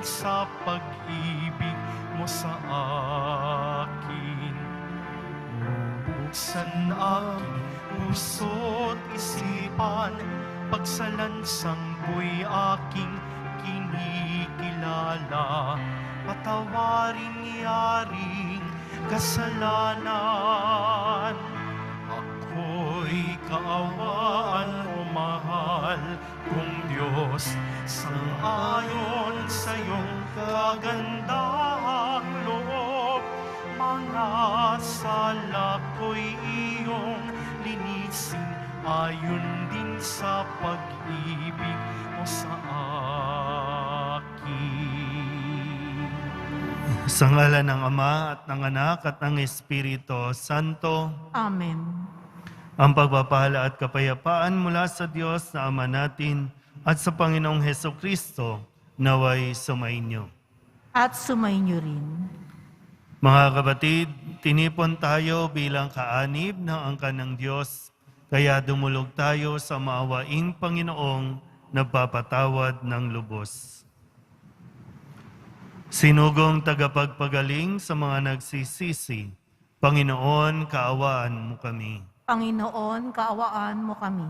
sa pag-ibig mo sa akin. Buksan aking puso't isipan, pagsalansang bu'y aking kinikilala. Patawarin yaring kasalanan, ako'y kaawaan mo, mahal kong Diyos. Sang-ayon sa iyong kagandahang loob, mga sala ko'y iyong linisin, ayon din sa pag-ibig mo sa akin. Sa ngalan ng Ama at ng Anak at ng Espiritu Santo. Amen. Ang pagpapala at kapayapaan mula sa Diyos na Ama natin at sa Panginoong Hesukristo naway sumainyo. At sumainyo rin. Mga kapatid, tinipon tayo bilang kaanib ng angkan ng Diyos, kaya dumulog tayo sa maawaing Panginoong nagpapatawad ng lubos. Sinugong tagapagpagaling sa mga nagsisisi, Panginoon, kaawaan mo kami. Panginoon, kaawaan mo kami.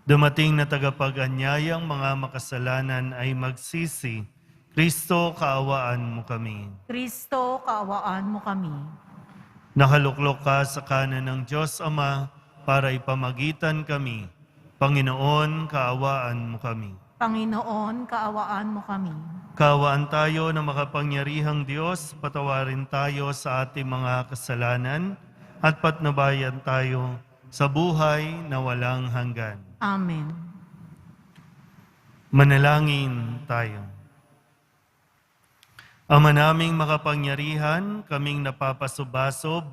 Dumating na tagapag-anyayang mga makasalanan ay magsisi, Kristo, kaawaan mo kami. Kristo, kaawaan mo kami. Nakaluklok ka sa kanan ng Diyos Ama para ipamagitan kami. Panginoon, kaawaan mo kami. Panginoon, kaawaan mo kami. Kaawaan tayo na makapangyarihang Diyos, patawarin tayo sa ating mga kasalanan at patnubayan tayo sa buhay na walang hanggan. Amen. Manalangin tayo. Ama naming makapangyarihan, kaming napapasubasob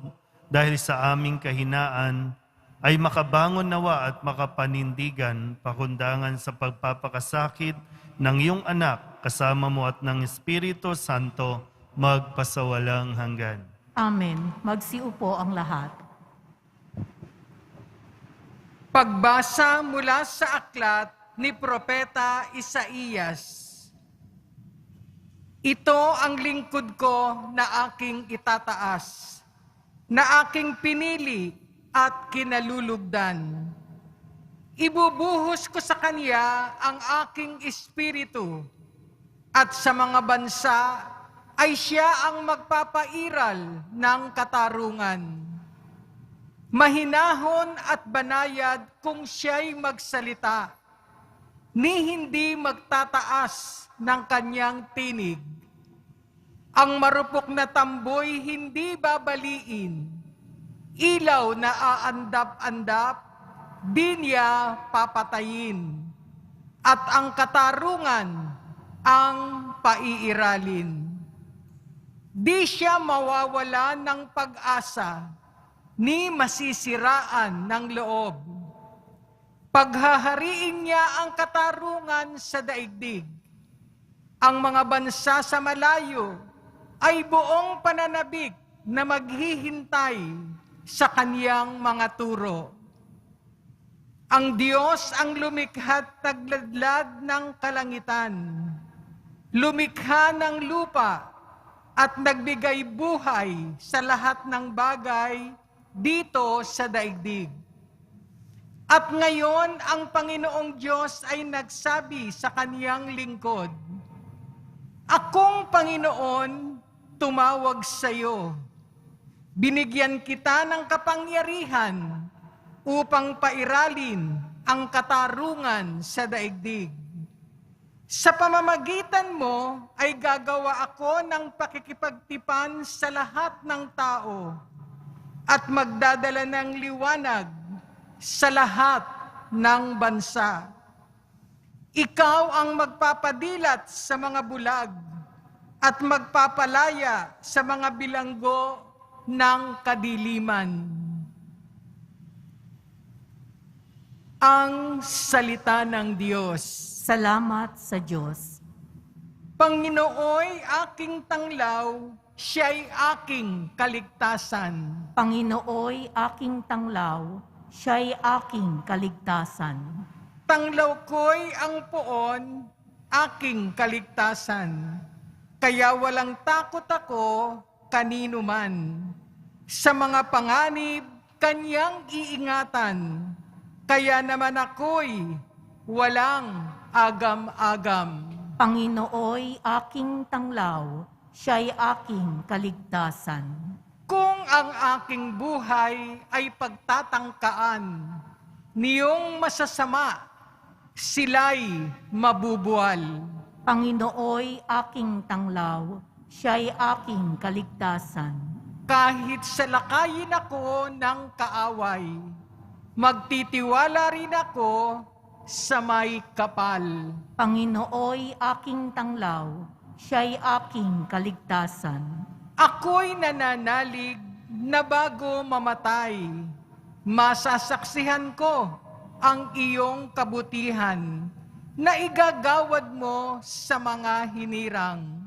dahil sa aming kahinaan, ay makabangon nawa at makapanindigan pakundangan sa pagpapakasakit ng iyong anak kasama mo at ng Espiritu Santo magpasawalang hanggan. Amen. Magsiupo ang lahat. Pagbasa mula sa aklat ni Propeta Isaías. Ito ang lingkod ko na aking itataas, na aking pinili at kinalulugdan. Ibubuhos ko sa kanya ang aking espiritu, at sa mga bansa ay siya ang magpapairal ng katarungan. Mahinahon at banayad kung siya'y magsalita, ni hindi magtataas ng kanyang tinig. Ang marupok na tamboy hindi babaliin, ilaw na aandap-andap, di niya papatayin, at ang katarungan ang paiiralin. Di siya mawawala ng pag-asa, ni masisiraan ng loob. Paghahariin niya ang katarungan sa daigdig. Ang mga bansa sa malayo ay buong pananabik na maghihintay sa kaniyang mga turo. Ang Diyos ang lumikha't tagladlad ng kalangitan, lumikha ng lupa at nagbigay buhay sa lahat ng bagay dito sa daigdig. At ngayon, ang Panginoong Diyos ay nagsabi sa kaniyang lingkod, Akong Panginoon, tumawag sa iyo. Binigyan kita ng kapangyarihan upang pairalin ang katarungan sa daigdig. Sa pamamagitan mo ay gagawa ako ng pakikipagtipan sa lahat ng tao at magdadala ng liwanag sa lahat ng bansa. Ikaw ang magpapadilat sa mga bulag at magpapalaya sa mga bilanggo ng kadiliman. Ang salita ng Diyos. Salamat sa Diyos. Panginooy aking tanglaw, siya'y aking kaligtasan. Panginooy aking tanglaw, siya'y aking kaligtasan. Tanglaw ko'y ang poon, aking kaligtasan. kaya walang takot ako kanino man. Sa mga panganib, kanyang iingatan, kaya naman ako'y walang agam-agam. Panginooy aking tanglaw, siya'y aking kaligtasan. Kung ang aking buhay ay pagtatangkaan, niyong masasama, sila'y mabubuwal. Panginooy aking tanglaw, siya'y aking kaligtasan. Kahit salakayin ako ng kaaway, magtitiwala rin ako sa may kapal. Panginooy aking tanglaw, siya'y aking kaligtasan. Ako'y nananalig na bago mamatay, masasaksihan ko ang iyong kabutihan na igagawad mo sa mga hinirang.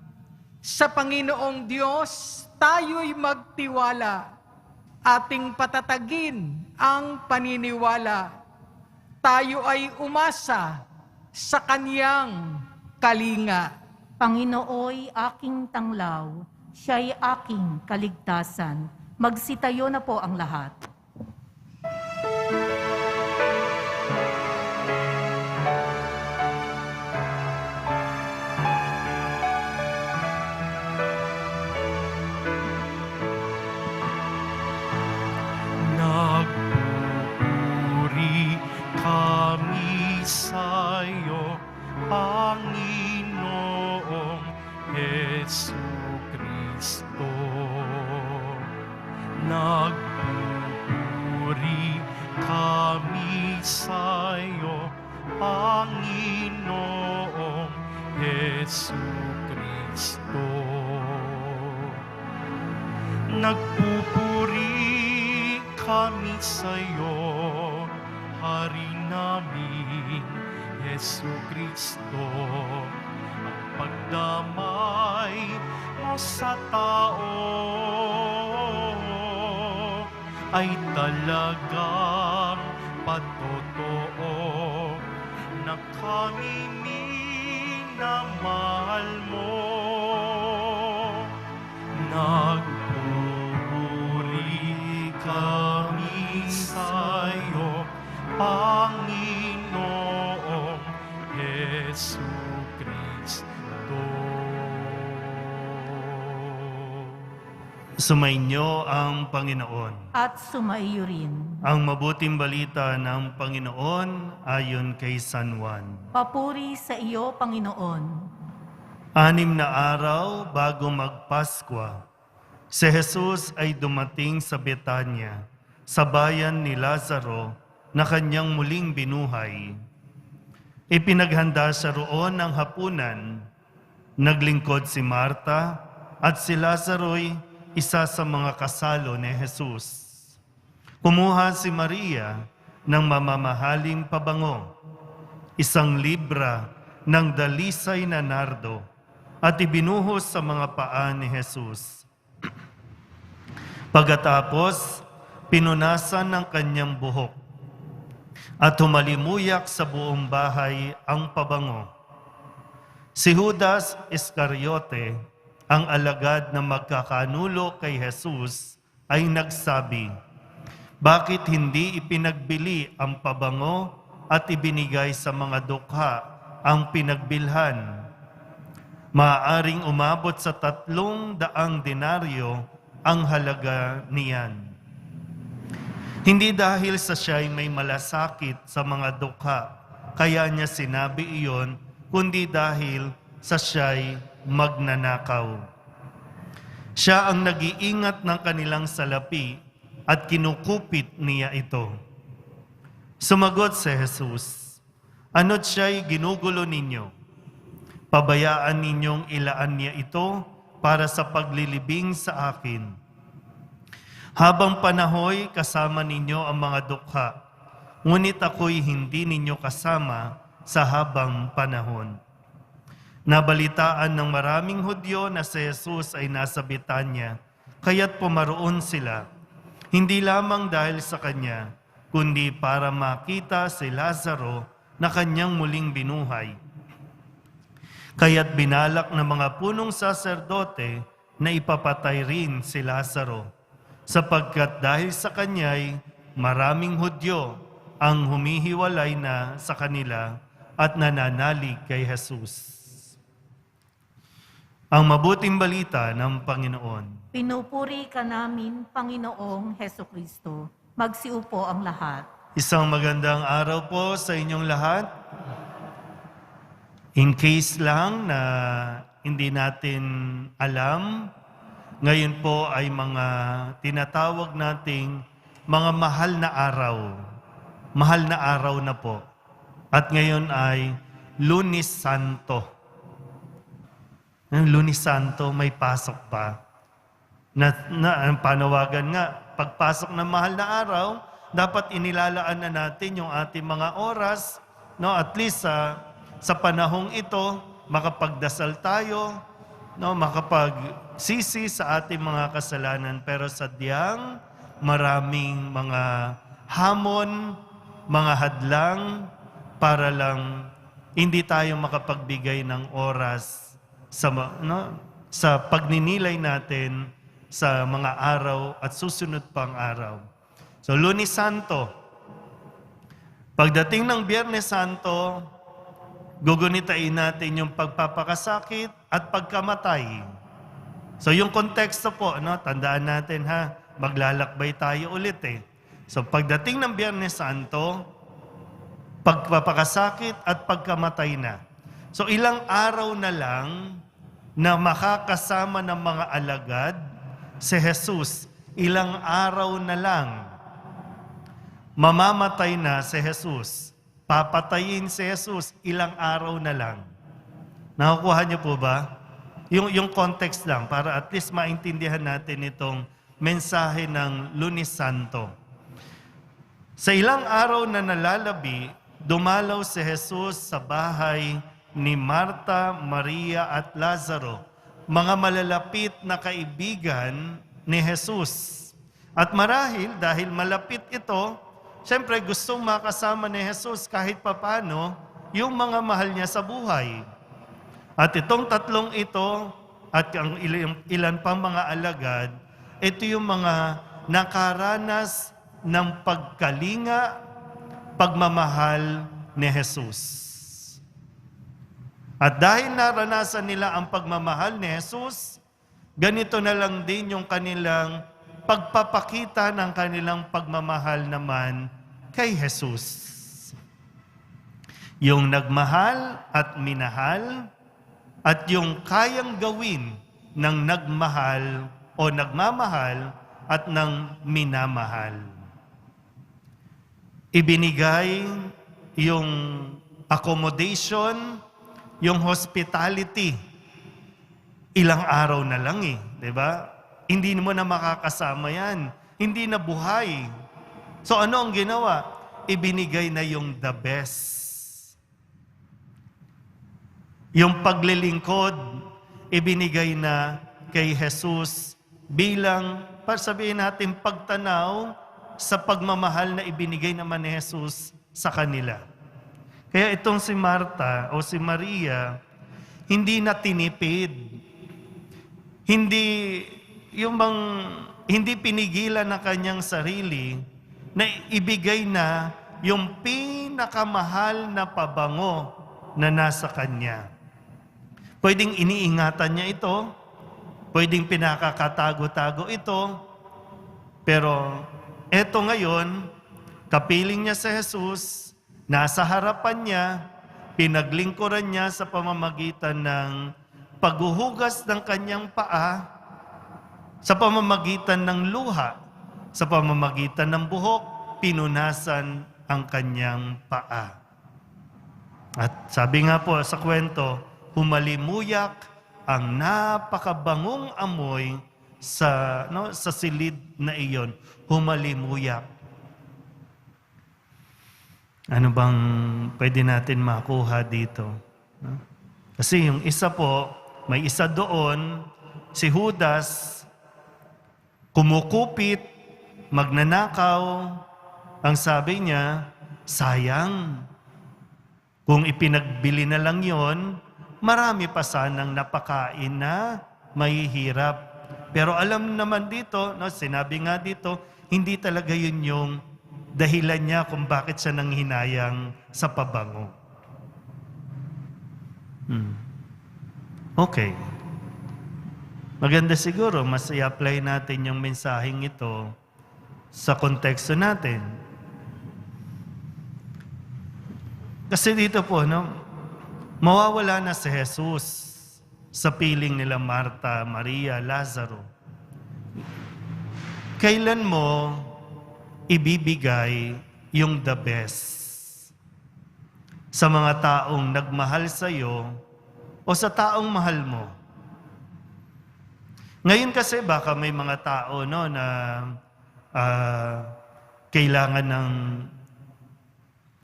Sa Panginoong Diyos, tayo'y magtiwala, ating patatagin ang paniniwala. Tayo ay umasa sa Kaniyang kalinga. Panginooy aking tanglaw, siya'y aking kaligtasan. Magsitayo na po ang lahat. Nagpupuri kami sa'yo, Panginoong Jesucristo. Nagpupuri kami sa'yo, Panginoong Jesucristo. Nagpupuri kami sa'yo, Hari namin, Jesucristo. Ang pagdamay mo sa tao ay talagang patotoo na kami minamahal mo. Nagpupuri kami sa'yo, Panginoong Jesucristo. Sumainyo ang Panginoon. At sumaiyo rin. Ang mabuting balita ng Panginoon ayon kay San Juan. Papuri sa iyo, Panginoon. 6 na araw bago magpaskwa, si Jesus ay dumating sa Betanya, sa bayan ni Lazaro na kanyang muling binuhay. Ipinaghanda siya roon ng hapunan. Naglingkod si Marta at si Lazaro'y isa sa mga kasalo ni Jesus. Kumuha si Maria ng mamamahaling pabango, 1 libra ng dalisay na nardo, at ibinuhos sa mga paa ni Jesus. Pagkatapos, pinunasan ng kanyang buhok at humalimuyak sa buong bahay ang pabango. Si Judas Iscariote, ang alagad na magkakanulo kay Jesus, ay nagsabi, "Bakit hindi ipinagbili ang pabango at ibinigay sa mga dukha ang pinagbilhan? Maaaring umabot sa 300 denaryo ang halaga niyan." Hindi dahil sa siya'y may malasakit sa mga dukha, kaya niya sinabi iyon, kundi dahil sa siya'y magnanakaw. Siya ang nag-iingat ng kanilang salapi at kinukupit niya ito. Sumagot si Jesus, "Ano't siya'y ginugulo ninyo? Pabayaan ninyong ilaan niya ito para sa paglilibing sa akin. Habang panahoy, kasama ninyo ang mga dukha, ngunit ako'y hindi ninyo kasama sa habang panahon." Nabalitaan ng maraming Hudyo na si Jesus ay nasa Betanya, kaya't pumaroon sila, hindi lamang dahil sa kanya, kundi para makita si Lazaro na kanyang muling binuhay. Kaya't binalak ng mga punong saserdote na ipapatay rin si Lazaro, sapagkat dahil sa kanya'y maraming Hudyo ang humihiwalay na sa kanila at nananalig kay Jesus. Ang mabuting balita ng Panginoon. Pinupuri ka namin, Panginoong Hesukristo. Magsiupo ang lahat. Isang magandang araw po sa inyong lahat. In case lang na hindi natin alam, ngayon po ay mga tinatawag nating mga mahal na araw. Mahal na araw na po. At ngayon ay Lunes Santo. Ang Lunes Santo, may pasok pa. Ang panawagan nga, pagpasok ng mahal na araw, dapat inilalaan na natin yung ating mga oras, no? At least sa panahong ito, makapagdasal tayo, no? Makapagsisi sa ating mga kasalanan. Pero sadyang maraming mga hamon, mga hadlang, para lang hindi tayo makapagbigay ng oras sa pagninilay natin sa mga araw at susunod pang araw. So, Lunes Santo. Pagdating ng Biyernes Santo, gugunitain natin yung pagpapakasakit at pagkamatay. So, yung konteksto po, tandaan natin maglalakbay tayo ulit eh. So, pagdating ng Biyernes Santo, pagpapakasakit at pagkamatay na. So, ilang araw na lang na makakasama ng mga alagad si Jesus. Ilang araw na lang mamamatay na si Jesus. Papatayin si Jesus, ilang araw na lang. Nakukuha niyo po ba? Yung context lang, para at least maintindihan natin itong mensahe ng Lunes Santo. Sa ilang araw na nalalabi, dumalaw si Jesus sa bahay ni Marta, Maria at Lazaro, mga malalapit na kaibigan ni Jesus. At marahil dahil malapit ito, siyempre gustong makasama ni Jesus kahit papano yung mga mahal niya sa buhay. At itong tatlong ito at ang ilan pang mga alagad, ito yung mga nakaranas ng pagkalinga, pagmamahal ni Jesus. At dahil naranasan nila ang pagmamahal ni Jesus, ganito na lang din yung kanilang pagpapakita ng kanilang pagmamahal naman kay Jesus. Yung nagmahal at minahal, at yung kayang gawin ng nagmahal o nagmamahal at ng minamahal. Ibinigay yung accommodation, yung hospitality. Ilang araw na lang di ba? Hindi mo na makakasama yan. Hindi na buhay. So ano ang ginawa? Ibinigay na yung the best. Yung paglilingkod, ibinigay na kay Jesus bilang, sabihin natin, pagtanaw sa pagmamahal na ibinigay naman ni Jesus sa kanila. Kaya itong si Marta o si Maria, hindi na tinipid. Hindi pinigilan na kanyang sarili na ibigay na yung pinakamahal na pabango na nasa kanya. Pwedeng iniingatan niya ito, pwedeng pinakakatago-tago ito, pero eto ngayon, kapiling niya sa Jesus, nasa harapan niya, pinaglingkuran niya sa pamamagitan ng paghuhugas ng kanyang paa, sa pamamagitan ng luha, sa pamamagitan ng buhok, pinunasan ang kanyang paa. At sabi nga po sa kwento, humalimuyak ang napakabangong amoy sa silid na iyon. Humalimuyak. Ano bang pwede natin makuha dito? Kasi yung isa po, may isa doon, si Judas, kumukupit, magnanakaw. Ang sabi niya, sayang. Kung ipinagbili na lang yon, marami pa sanang napakain na mahihirap. Pero alam naman dito, no, sinabi nga dito, hindi talaga yun yung dahilan niya kung bakit siya nanghinayang sa pabango. Okay. Maganda siguro, mas i-apply natin yung mensaheng ito sa konteksto natin. Kasi dito po, no, mawawala na si Jesus sa piling nila Marta, Maria, Lazaro. Kailan mo ibibigay yung the best sa mga taong nagmahal sa iyo o sa taong mahal mo? Ngayon kasi baka may mga tao no, na kailangan ng,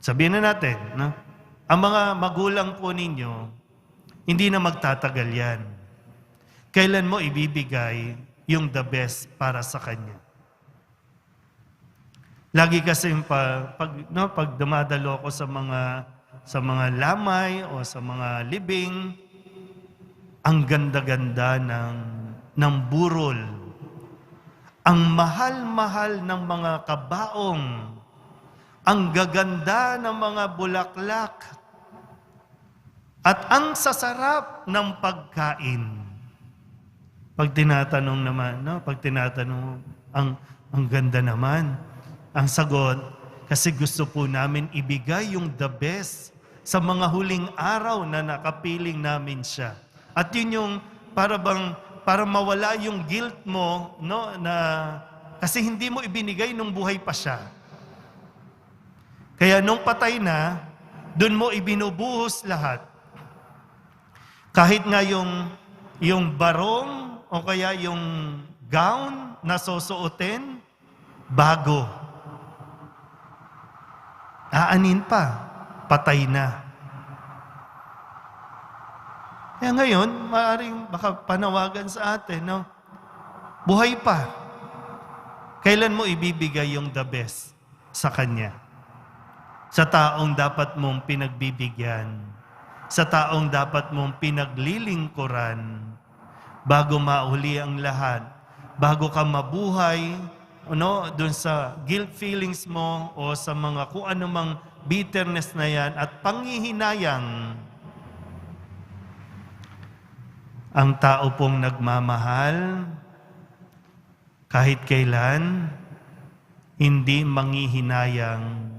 sabihin na natin, no? Ang mga magulang po ninyo, hindi na magtatagal yan. Kailan mo ibibigay yung the best para sa kanya? Lagi kasi pag dumadalo ako sa mga lamay o sa mga libing, ang ganda-ganda ng burol. Ang mahal-mahal ng mga kabaong. Ang gaganda ng mga bulaklak. At ang sasarap ng pagkain. Pag tinatanong naman, no? Pag tinatanong, ang ganda naman. Ang sagot, kasi gusto po namin ibigay yung the best sa mga huling araw na nakapiling namin siya. At yun yung para mawala yung guilt mo, no, na kasi hindi mo ibinigay nung buhay pa siya. Kaya nung patay na, dun mo ibinubuhos lahat. Kahit nga yung barong o kaya yung gown na susuotin, bago. Aanin pa, patay na. Kaya ngayon, maaaring baka panawagan sa atin, no? Buhay pa. Kailan mo ibibigay yung the best sa Kanya? Sa taong dapat mong pinagbibigyan. Sa taong dapat mong pinaglilingkuran. Bago mauli ang lahat. Bago ka mabuhay, no, dun sa guilt feelings mo o sa mga kung anumang bitterness na yan at panghihinayang. Ang tao pong nagmamahal, kahit kailan, hindi manghihinayang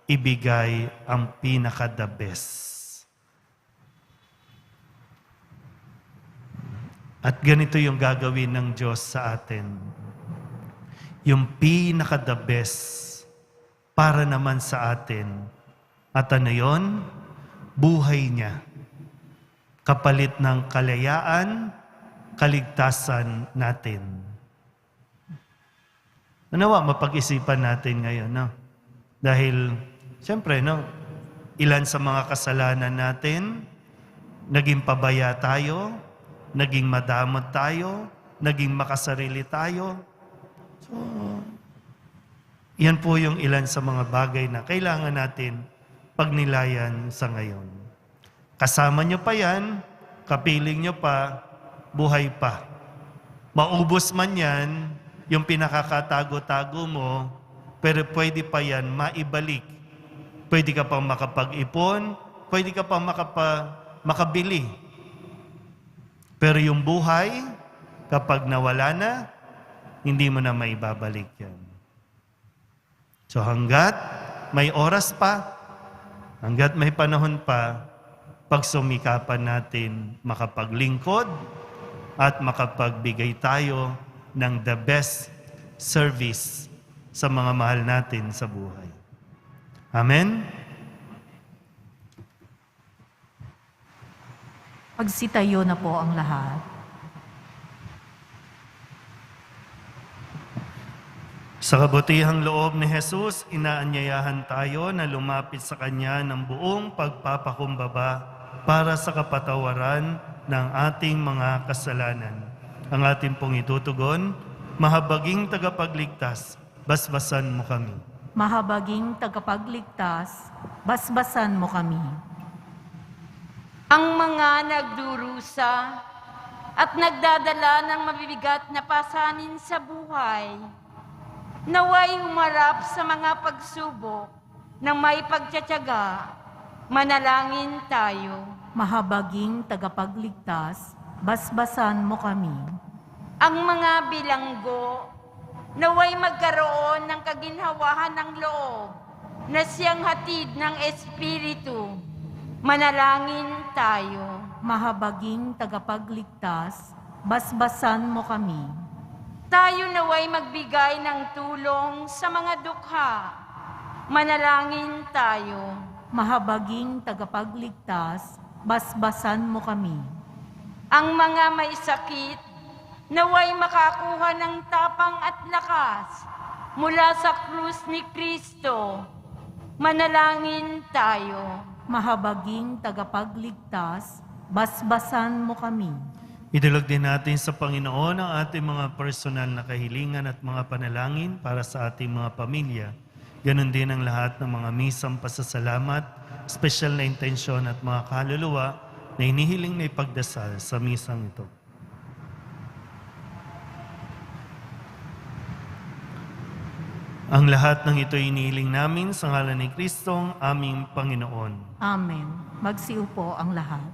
ibigay ang pinaka-the best. At ganito yung gagawin ng Diyos sa atin. Yung pinaka-the best para naman sa atin. At ano yun? Buhay niya. Kapalit ng kalayaan, kaligtasan natin. Nawa, mapag-isipan natin ngayon, no? Dahil, siyempre, no, ilan sa mga kasalanan natin, naging pabaya tayo, naging madamot tayo, naging makasarili tayo. So, yan po yung ilan sa mga bagay na kailangan natin pagnilayan sa ngayon. Kasama nyo pa yan, kapiling nyo pa, buhay pa. Maubos man yan, yung pinakakatago-tago mo, pero pwede pa yan maibalik. Pwede ka pang makapag-ipon, pwede ka pang makabili. Pero yung buhay, kapag nawala na, hindi mo na maibabalik yan. So hanggat may oras pa, hanggat may panahon pa, pagsumikapan natin makapaglingkod at makapagbigay tayo ng the best service sa mga mahal natin sa buhay. Amen? Pagsitayo na po ang lahat. Sa kabutihang loob ni Jesus, inaanyayahan tayo na lumapit sa Kanya ng buong pagpapakumbaba para sa kapatawaran ng ating mga kasalanan. Ang ating pong itutugon, mahabaging tagapagligtas, basbasan mo kami. Mahabaging tagapagligtas, basbasan mo kami. ang mga nagdurusa at nagdadala ng mabibigat na pasanin sa buhay. Naway humarap sa mga pagsubok ng may pagtsatsaga. Manalangin tayo. Mahabaging tagapagligtas, basbasan mo kami. Ang mga bilanggo, naway magkaroon ng kaginhawahan ng loob na siyang hatid ng Espiritu. Manalangin tayo. Mahabaging tagapagligtas, basbasan mo kami. Tayo naway magbigay ng tulong sa mga dukha. Manalangin tayo. Mahabaging tagapagligtas, basbasan mo kami. Ang mga may sakit, naway makakuha ng tapang at lakas mula sa krus ni Kristo. Manalangin tayo. Mahabaging tagapagligtas, basbasan mo kami. Idulog din natin sa Panginoon ang ating mga personal na kahilingan at mga panalangin para sa ating mga pamilya. Ganon din ang lahat ng mga misang pasasalamat, special na intensyon at mga kaluluwa na hinihiling na ipagdasal sa misang ito. Ang lahat ng ito inihiling namin sa ngalan ni Kristong aming Panginoon. Amen. Magsiupo ang lahat.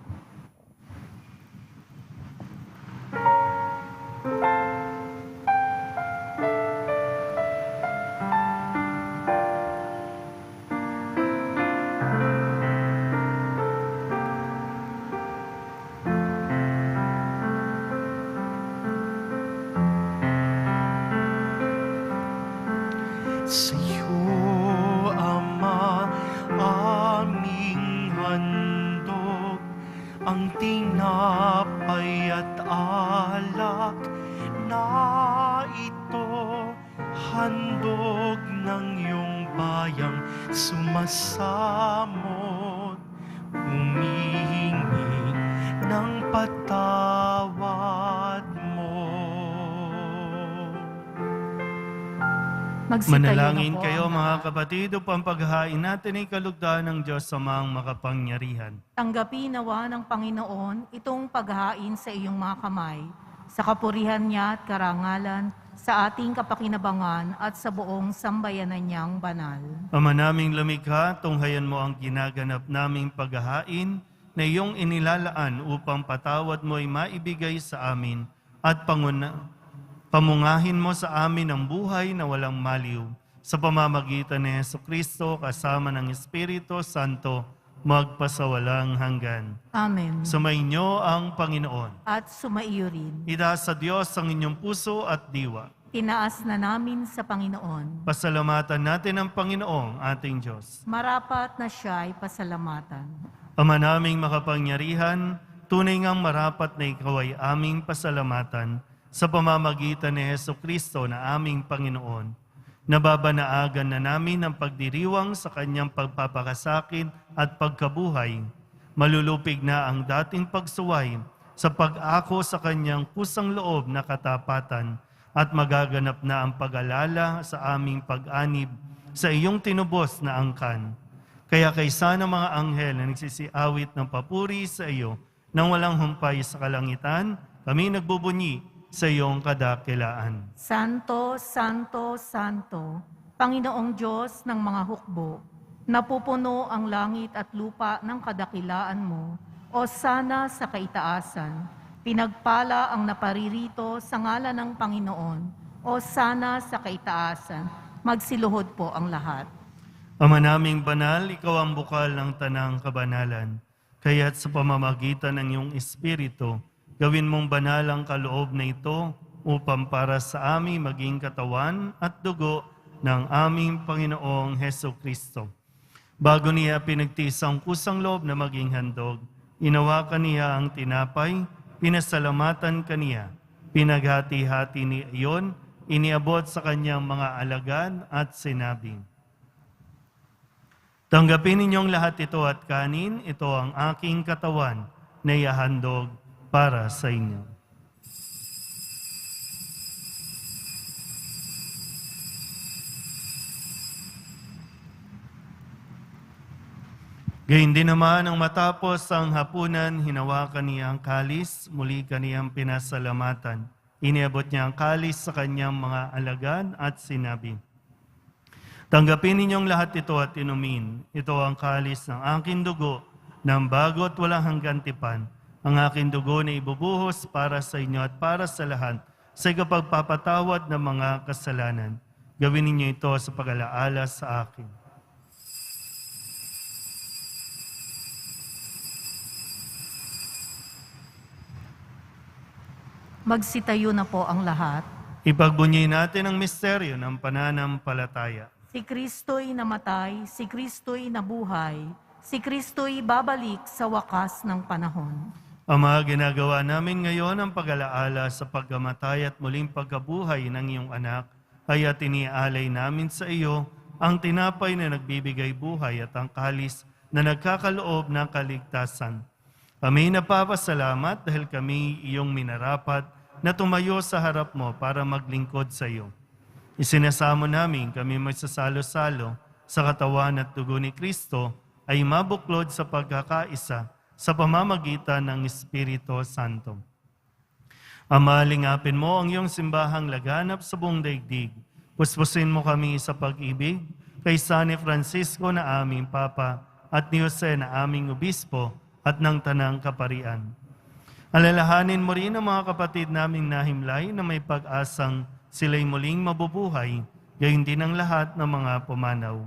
Sa'yo, Ama, aming handog, ang tinapay at alak na ito, handog ng iyong bayang sumasamot, humihingi ng patawad mo. Magsitayo Manalangin na po kayo ang mga lahat. kapatid upang paghain natin ay kalugdan ng Diyos sa mga makapangyarihan. Tanggapin nawa ng Panginoon itong paghain sa iyong mga kamay, sa kapurihan niya at karangalan, sa ating kapakinabangan at sa buong sambayanan niyang banal. Ama naming lumikha, tunghayan mo ang ginaganap naming paghahain na iyong inilalaan upang patawad mo ay maibigay sa amin at pamungahin mo sa amin ang buhay na walang maliw. Sa pamamagitan ni Jesucristo kasama ng Espiritu Santo, magpasawalang hanggan. Amen. Sumainyo ang Panginoon. At sumaiyo rin. Itaas sa Diyos ang inyong puso at diwa. Tinaas na namin sa Panginoon. Pasalamatan natin ang Panginoong ating Diyos. Marapat na siya ay pasalamatan. Ama naming makapangyarihan, tunay ngang marapat na ikaw ay aming pasalamatan sa pamamagitan ni Jesucristo na aming Panginoon. Nababanaagan na namin ang pagdiriwang sa kanyang pagpapakasakit at pagkabuhay. Malulupig na ang dating pagsuway sa pag-ako sa kanyang kusang loob na katapatan at magaganap na ang pag-alala sa aming pag-anib sa iyong tinubos na angkan. Kaya kaysa ng mga anghel na nagsisiawit ng papuri sa iyo nang walang humpay sa kalangitan, kami nagbubunyi sa iyong kadakilaan. Santo, Santo, Santo, Panginoong Diyos ng mga hukbo, napupuno ang langit at lupa ng kadakilaan mo, o sana sa kaitaasan. Pinagpala ang naparirito sa ngalan ng Panginoon, o sana sa kaitaasan. Magsiluhod po ang lahat. Ama naming banal, ikaw ang bukal ng tanang kabanalan. Kaya't sa pamamagitan ng iyong Espiritu, gawin mong banal ang kaloob na ito upang para sa aming maging katawan at dugo ng aming Panginoong Heso Kristo. Bago niya pinagtiis ang kusang loob na maging handog, inawakan niya ang tinapay, pinasalamatan kaniya, pinaghati-hati niya iyon, iniabot sa kanyang mga alagad at sinabi, "Tanggapin ninyong lahat ito at kanin, ito ang aking katawan na ihahandog para sa inyo." Gayun din naman ang matapos ang hapunan, hinawakan niya ang kalis, muli kaniyang pinasalamatan. Iniabot niya ang kalis sa kanyang mga alagad at sinabi, "Tanggapin ninyong lahat ito at inumin. Ito ang kalis ng aking dugo, ng bago at walang hanggang tipan. Ang aking dugo na ibubuhos para sa inyo at para sa lahat sa ikapagpapatawad ng mga kasalanan. Gawin ninyo ito sa pag-alaala sa akin." Magsitayo na po ang lahat. Ipagbunyi natin ang misteryo ng pananampalataya. Si Kristo'y namatay, si Kristo'y nabuhay, si Kristo'y babalik sa wakas ng panahon. Ama, ginagawa namin ngayon ang pag-alaala sa pagkamatay at muling pagkabuhay ng iyong anak, kaya tinialay namin sa iyo ang tinapay na nagbibigay buhay at ang kalis na nagkakaloob ng kaligtasan. Kami napapasalamat dahil kami iyong minarapat na tumayo sa harap mo para maglingkod sa iyo. Isinasamo namin kami magsasalo-salo sa katawan at dugo ni Kristo ay mabuklod sa pagkakaisa sa pamamagitan ng Espiritu Santo. Ama, lingapin mo ang iyong simbahang laganap sa buong daigdig. Puspusin mo kami sa pag-ibig kay San Francisco na aming Papa at ni Jose na aming Obispo at ng Tanang Kaparian. Alalahanin mo rin ang mga kapatid naming nahimlay na may pag-asang sila'y muling mabubuhay, gayon din ang lahat ng mga pumanaw.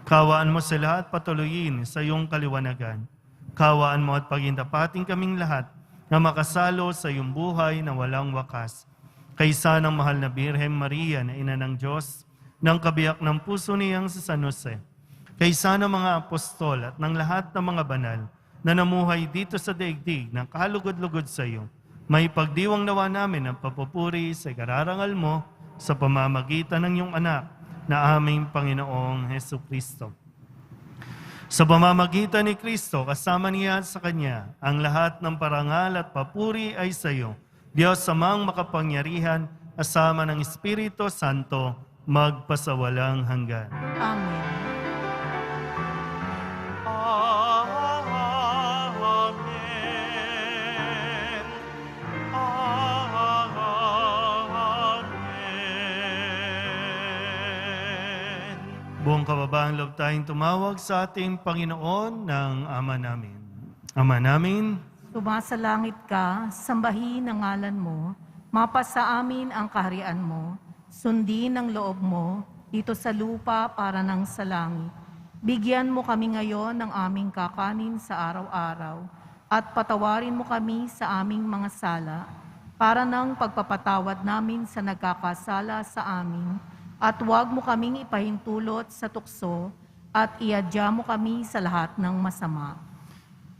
Kawaan mo sila at patuloyin sa iyong kaliwanagan. Kawaan mo at pagintapating kaming lahat na makasalo sa iyong buhay na walang wakas. Kaysa ng mahal na Birhen Maria na Ina ng Diyos, ng kabiyak ng puso niyang si San Jose, kaysa ng mga apostol at ng lahat ng mga banal na namuhay dito sa daigdig ng kalugod-lugod sa iyo, may pagdiwang nawa namin ang papupuri sa kararangal mo sa pamamagitan ng iyong anak na aming Panginoong Hesukristo. Sa pamamagitan ni Kristo, kasama niya at sa Kanya, ang lahat ng parangal at papuri ay sa iyo, Diyos Amang makapangyarihan, kasama ng Espiritu Santo, magpasawalang hanggan. Amen. Buong kababaang loob tayong tumawag sa ating Panginoon ng Ama namin. Ama namin, Sumasalangit ka, sambahin ang ngalan mo, mapasa amin ang kaharian mo, sundin ang loob mo, dito sa lupa para ng sa langit. Bigyan mo kami ngayon ng aming kakanin sa araw-araw, at patawarin mo kami sa aming mga sala, para ng pagpapatawad namin sa nagkakasala sa amin, at huwag mo kaming ipahintulot sa tukso, at iadya mo kami sa lahat ng masama.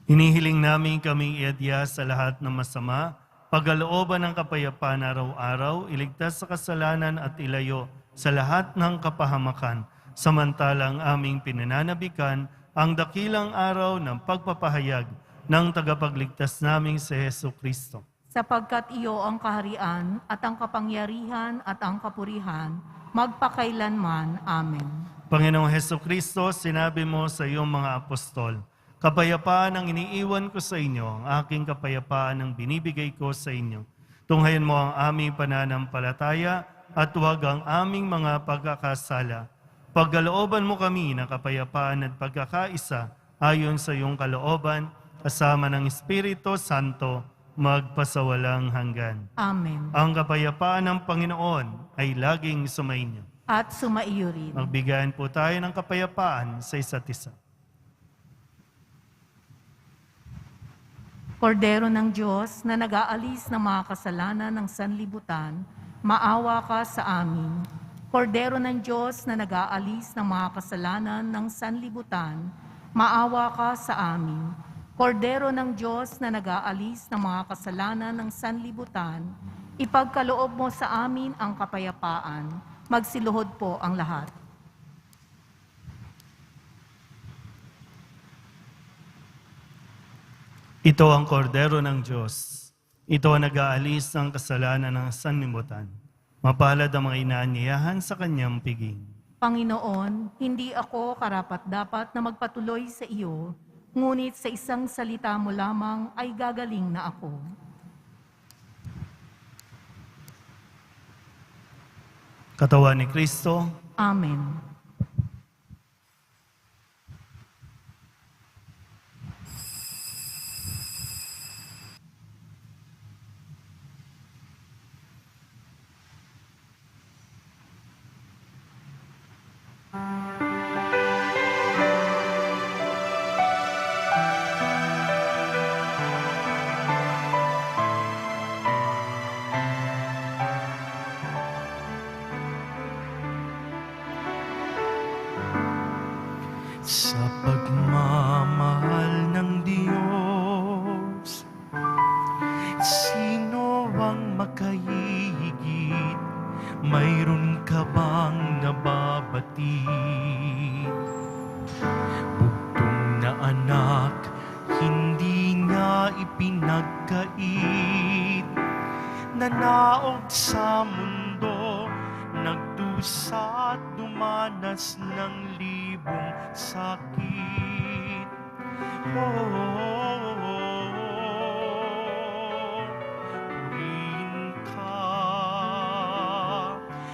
hinihiling namin kaming iadya sa lahat ng masama, pagkalooban ng kapayapaan araw-araw, iligtas sa kasalanan at ilayo sa lahat ng kapahamakan, samantalang aming pinananabikan ang dakilang araw ng pagpapahayag ng tagapagligtas naming si Jesucristo. Sapagkat iyo ang kaharian at ang kapangyarihan at ang kapurihan, magpakailanman. Amen. Panginoong Jesucristo, sinabi mo sa iyong mga apostol, "Kapayapaan ang iniiwan ko sa inyo, ang aking kapayapaan ang binibigay ko sa inyo. Tunghayan mo ang aming pananampalataya at huwag ang aming mga pagkakasala. Pagkalooban mo kami ng kapayapaan at pagkakaisa ayon sa iyong kalooban, kasama ng Espiritu Santo, magpasawalang hanggan." Amen. Ang kapayapaan ng Panginoon ay laging sumainyo. At sumaiyo rin. Magbigayan po tayo ng kapayapaan sa isa't isa. Kordero ng Diyos na nag-aalis ng mga kasalanan ng sanlibutan, maawa ka sa amin. Kordero ng Diyos na nag-aalis ng mga kasalanan ng sanlibutan, maawa ka sa amin. Kordero ng Diyos na nag-aalis ng mga kasalanan ng sanlibutan, ipagkaloob mo sa amin ang kapayapaan. Magsiluhod po ang lahat. Ito ang kordero ng Diyos. Ito ang nag-aalis ng kasalanan ng sanlibutan. Mapalad ang mga inaanyayahan sa kanyang piging. Panginoon, hindi ako karapat-dapat na magpatuloy sa iyo, ngunit sa isang salita mo lamang ay gagaling na ako. Katawan ni Kristo, Amen. Sa pagmamahal ng Diyos, sino ang makahihigit? Mayroon ka bang nababatid? Bugtong na anak, hindi nga ipinagkait. Nanaog sa mundo, nagdusa at dumanas ng libong sakit. Purihin ka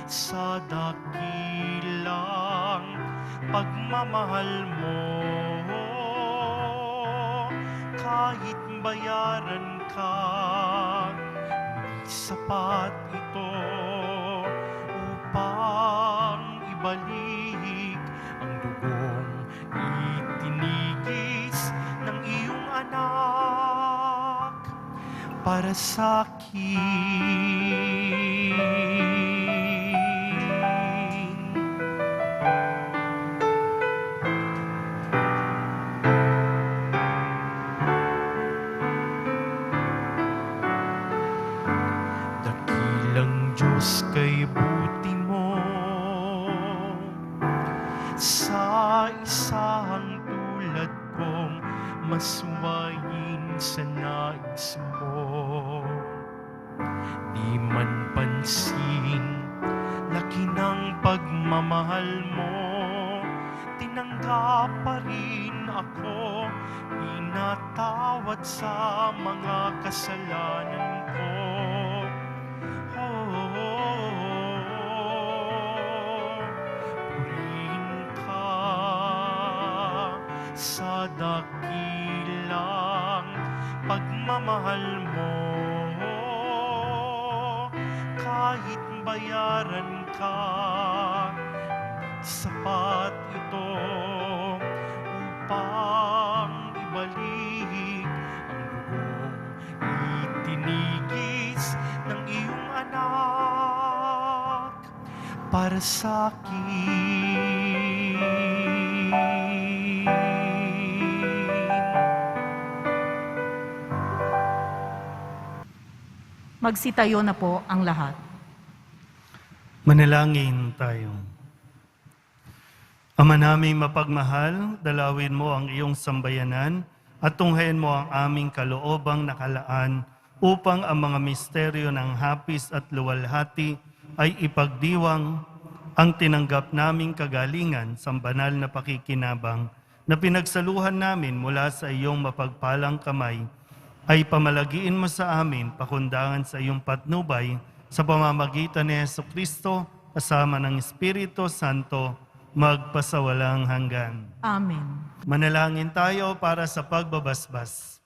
sa dakilang pagmamahal mo. Kahit bayaran ka, di sapat ito upang ibalik ang dugong itinigis ng iyong anak para sa akin. Dakilang Diyos, kay buti mo sa isang tulad kong masuwayin sa nais mo. Di man pansin, laki ng pagmamahal mo, tinanggap pa rin ako, inatawad sa mga kasalanan ko. Purihin ka sa dakilang pagmamahal mo. Kahit bayaran ka, sapat ito upang ibalik ang dugong itinigis ng iyong anak para sa akin. Magsitayo na po ang lahat. manalangin tayo. Ama naming mapagmahal, dalawin mo ang iyong sambayanan at tunghayan mo ang aming kaloobang nakalaan upang ang mga misteryo ng hapis at luwalhati ay ipagdiwang ang tinanggap naming kagalingan sa banal na pakikinabang na pinagsaluhan namin mula sa iyong mapagpalang kamay, ay pamalagiin mo sa amin pakundangan sa iyong patnubay sa pamamagitan ni Jesucristo kasama ng Espiritu Santo magpasawalang hanggan. Amen. Manalangin tayo para sa pagbabasbas.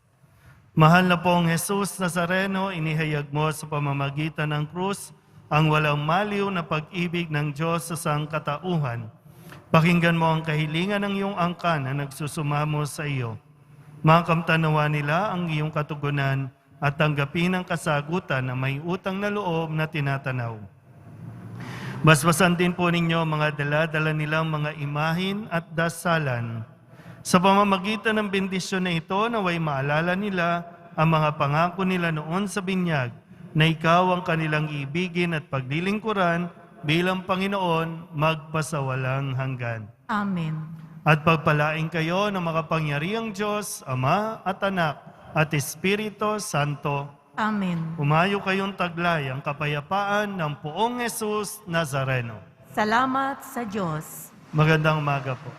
Mahal na pong Jesus Nazareno, inihayag mo sa pamamagitan ng krus ang walang maliw na pag-ibig ng Diyos sa sangkatauhan. Pakinggan mo ang kahilingan ng iyong angkan na nagsusumamo sa iyo. Makamtanawa nila ang iyong katugunan at tanggapin ang kasagutan na may utang na loob na tinatanaw. Basbasan din po ninyo mga dala-dala nilang mga imahin at dasalan. Sa pamamagitan ng bendisyon na ito, naway maalala nila ang mga pangako nila noon sa binyag na ikaw ang kanilang ibigin at paglilingkuran bilang Panginoon magpasawalang hanggan. Amen. At pagpalain kayo ng makapangyarihang Diyos, Ama at Anak at Espiritu Santo. Amen. Umayo kayong taglay ang kapayapaan ng Poong Jesus Nazareno. Salamat sa Diyos. Magandang umaga po.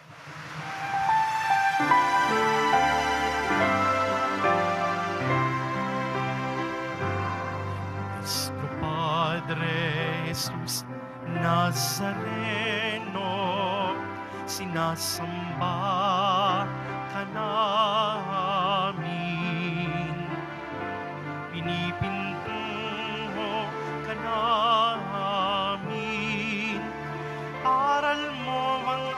Padre Jesus Nazareno, sinasamba ka namin. Pinipintungo ka namin. Aral mo ang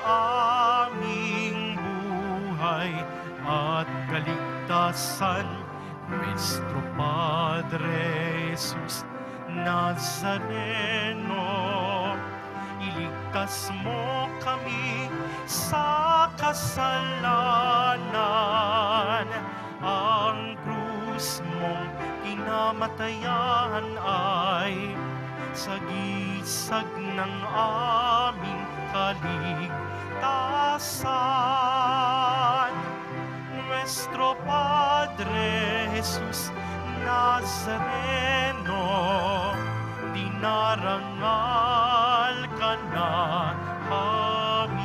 aming buhay at kaligtasan. Nuestro Padre Jesus Nazareno, iligtas mo kami sa kasalanan. Ang krus mong kinamatayan ay sagisag ng aming kaligtasan. Nuestro Padre Jesus Nazareno, dinarangal ka namin.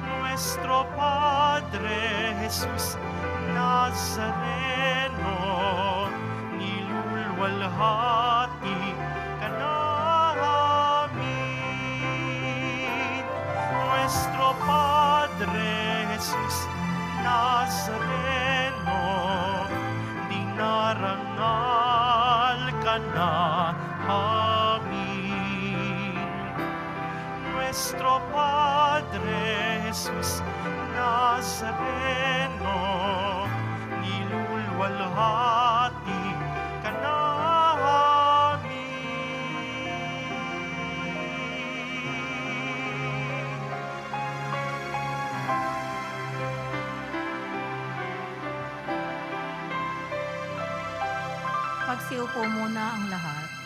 Nuestro Padre Jesus Nazareno, nilulwalhati ka namin. Nuestro Padre Jesus Nazareno, dinarangal ka namin. Nuestro Padre Jesus Nazareno, nilulwalhati ka namin. Pagsiupo muna ang lahat.